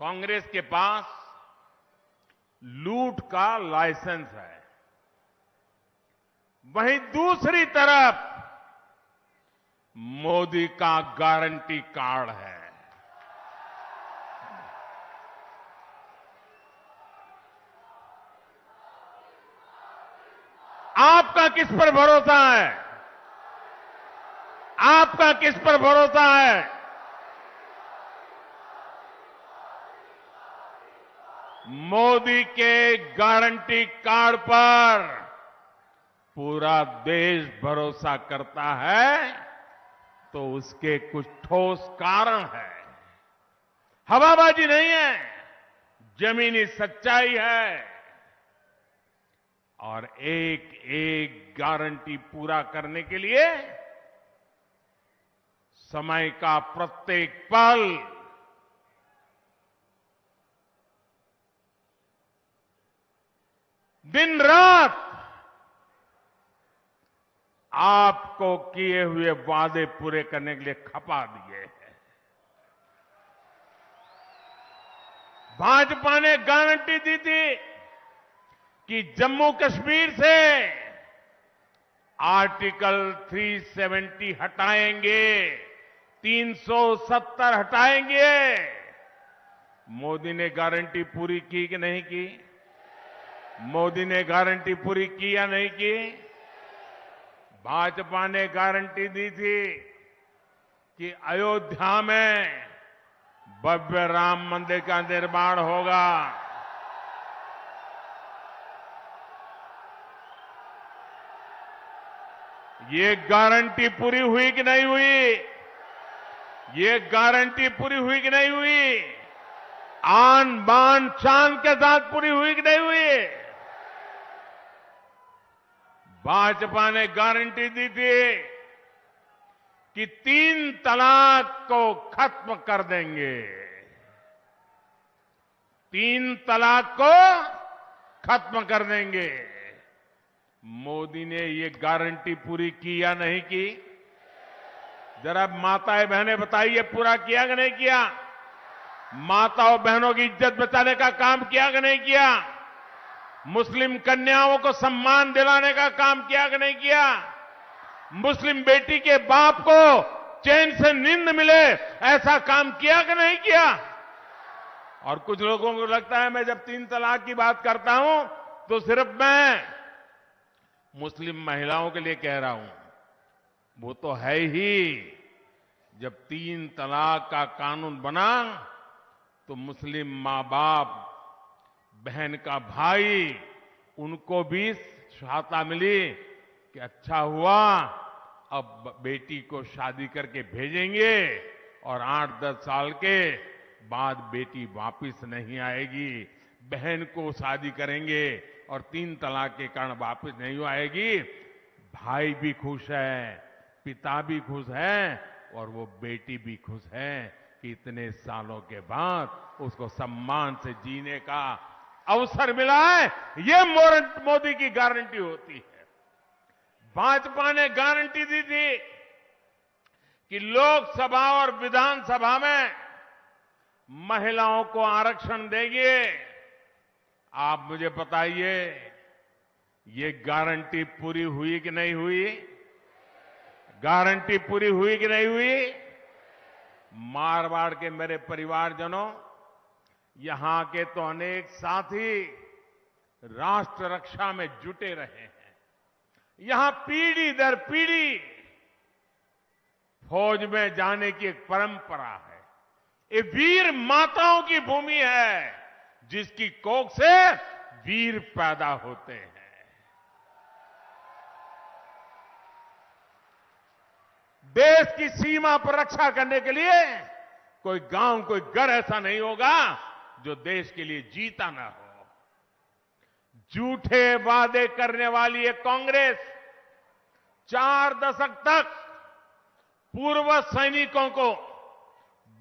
कांग्रेस के पास लूट का लाइसेंस है, वहीं दूसरी तरफ मोदी का गारंटी कार्ड है। आपका किस पर भरोसा है? आपका किस पर भरोसा है? मोदी के गारंटी कार्ड पर पूरा देश भरोसा करता है, तो उसके कुछ ठोस कारण है। हवाबाजी नहीं है, जमीनी सच्चाई है। और एक एक गारंटी पूरा करने के लिए समय का प्रत्येक पल दिन रात आपको किए हुए वादे पूरे करने के लिए खपा दिए हैं। भाजपा ने गारंटी दी थी कि जम्मू कश्मीर से आर्टिकल 370 हटाएंगे, 370 हटाएंगे। मोदी ने गारंटी पूरी की कि नहीं की? मोदी ने गारंटी पूरी की या नहीं की? भाजपा ने गारंटी दी थी कि अयोध्या में भव्य राम मंदिर का निर्माण होगा। ये गारंटी पूरी हुई कि नहीं हुई? ये गारंटी पूरी हुई कि नहीं हुई? आन बान शान के साथ पूरी हुई कि नहीं हुई? भाजपा ने गारंटी दी थी कि 3 तलाक को खत्म कर देंगे। 3 तलाक को खत्म कर देंगे। मोदी ने ये गारंटी पूरी की या नहीं की? जरा माताएं बहनें बताइए, पूरा किया कि नहीं किया? माताओं बहनों की इज्जत बचाने का काम किया कि नहीं किया? मुस्लिम कन्याओं को सम्मान दिलाने का काम किया कि नहीं किया? मुस्लिम बेटी के बाप को चैन से नींद मिले, ऐसा काम किया कि नहीं किया? और कुछ लोगों को लगता है मैं जब 3 तलाक की बात करता हूं तो सिर्फ मैं मुस्लिम महिलाओं के लिए कह रहा हूं। वो तो है ही। जब 3 तलाक का कानून बना तो मुस्लिम मां बाप, बहन का भाई, उनको भी सहायता मिली कि अच्छा हुआ, अब बेटी को शादी करके भेजेंगे और 8-10 साल के बाद बेटी वापिस नहीं आएगी। बहन को शादी करेंगे और 3 तलाक के कारण वापिस नहीं आएगी। भाई भी खुश है, पिता भी खुश है और वो बेटी भी खुश है कि इतने सालों के बाद उसको सम्मान से जीने का अवसर मिला है। ये मोदी की गारंटी होती है। भाजपा ने गारंटी दी थी कि लोकसभा और विधानसभा में महिलाओं को आरक्षण देंगे। आप मुझे बताइए, ये गारंटी पूरी हुई कि नहीं हुई? गारंटी पूरी हुई कि नहीं हुई? मारवाड़ के मेरे परिवारजनों, यहां के तो अनेक साथी राष्ट्र रक्षा में जुटे रहे हैं। यहां पीढ़ी दर पीढ़ी फौज में जाने की एक परंपरा है। ये वीर माताओं की भूमि है, जिसकी कोख से वीर पैदा होते हैं। देश की सीमा पर रक्षा करने के लिए कोई गांव, कोई घर ऐसा नहीं होगा जो देश के लिए जीता ना हो। झूठे वादे करने वाली ये कांग्रेस 4 दशक तक पूर्व सैनिकों को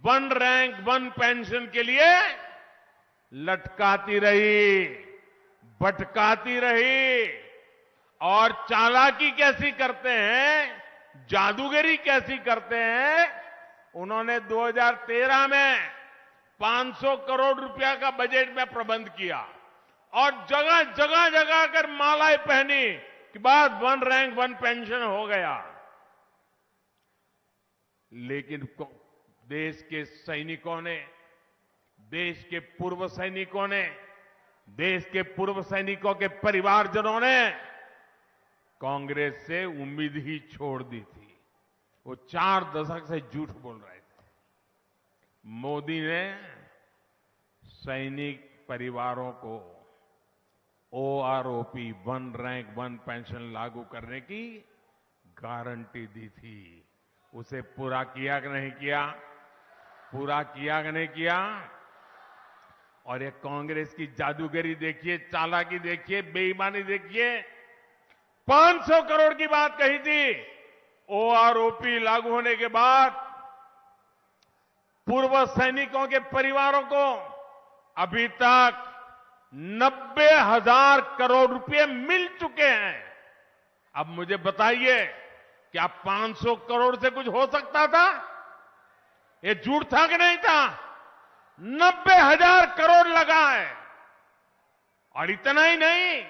1 रैंक 1 पेंशन के लिए लटकाती रही, भटकाती रही। और चालाकी कैसी करते हैं, जादूगरी कैसी करते हैं। उन्होंने 2013 में 500 करोड़ रुपया का बजट में प्रबंध किया और जगह जगह जगह कर मालाएं पहनी कि बाद 1 रैंक 1 पेंशन हो गया। लेकिन देश के सैनिकों ने, देश के पूर्व सैनिकों ने, देश के पूर्व सैनिकों के परिवारजनों ने कांग्रेस से उम्मीद ही छोड़ दी थी। वो 4 दशक से झूठ बोल रहे थे। मोदी ने सैनिक परिवारों को OROP 1 रैंक 1 पेंशन लागू करने की गारंटी दी थी। उसे पूरा किया कि नहीं किया? पूरा किया कि नहीं किया? और ये कांग्रेस की जादूगरी देखिए, चालाकी देखिए, बेईमानी देखिए। 500 करोड़ की बात कही थी, OROP लागू होने के बाद पूर्व सैनिकों के परिवारों को अभी तक 90,000 करोड़ रुपए मिल चुके हैं। अब मुझे बताइए, क्या 500 करोड़ से कुछ हो सकता था? ये झूठ था कि नहीं था? 90,000 करोड़ लगा है। और इतना ही नहीं,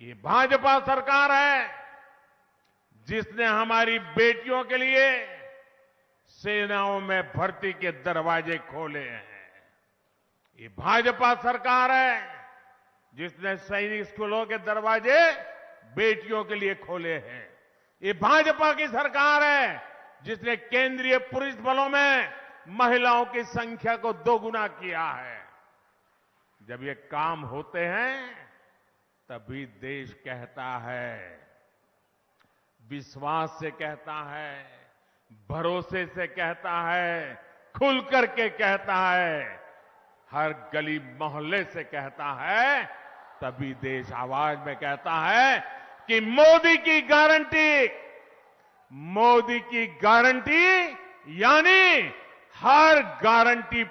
ये भाजपा सरकार है जिसने हमारी बेटियों के लिए सेनाओं में भर्ती के दरवाजे खोले हैं। ये भाजपा सरकार है जिसने सैनिक स्कूलों के दरवाजे बेटियों के लिए खोले हैं। ये भाजपा की सरकार है जिसने केंद्रीय पुलिस बलों में महिलाओं की संख्या को 2 गुना किया है। जब ये काम होते हैं तभी देश कहता है, विश्वास से कहता है, भरोसे से कहता है, खुल करके कहता है, हर गली मोहल्ले से कहता है, तभी देश आवाज में कहता है कि मोदी की गारंटी यानी हर गारंटी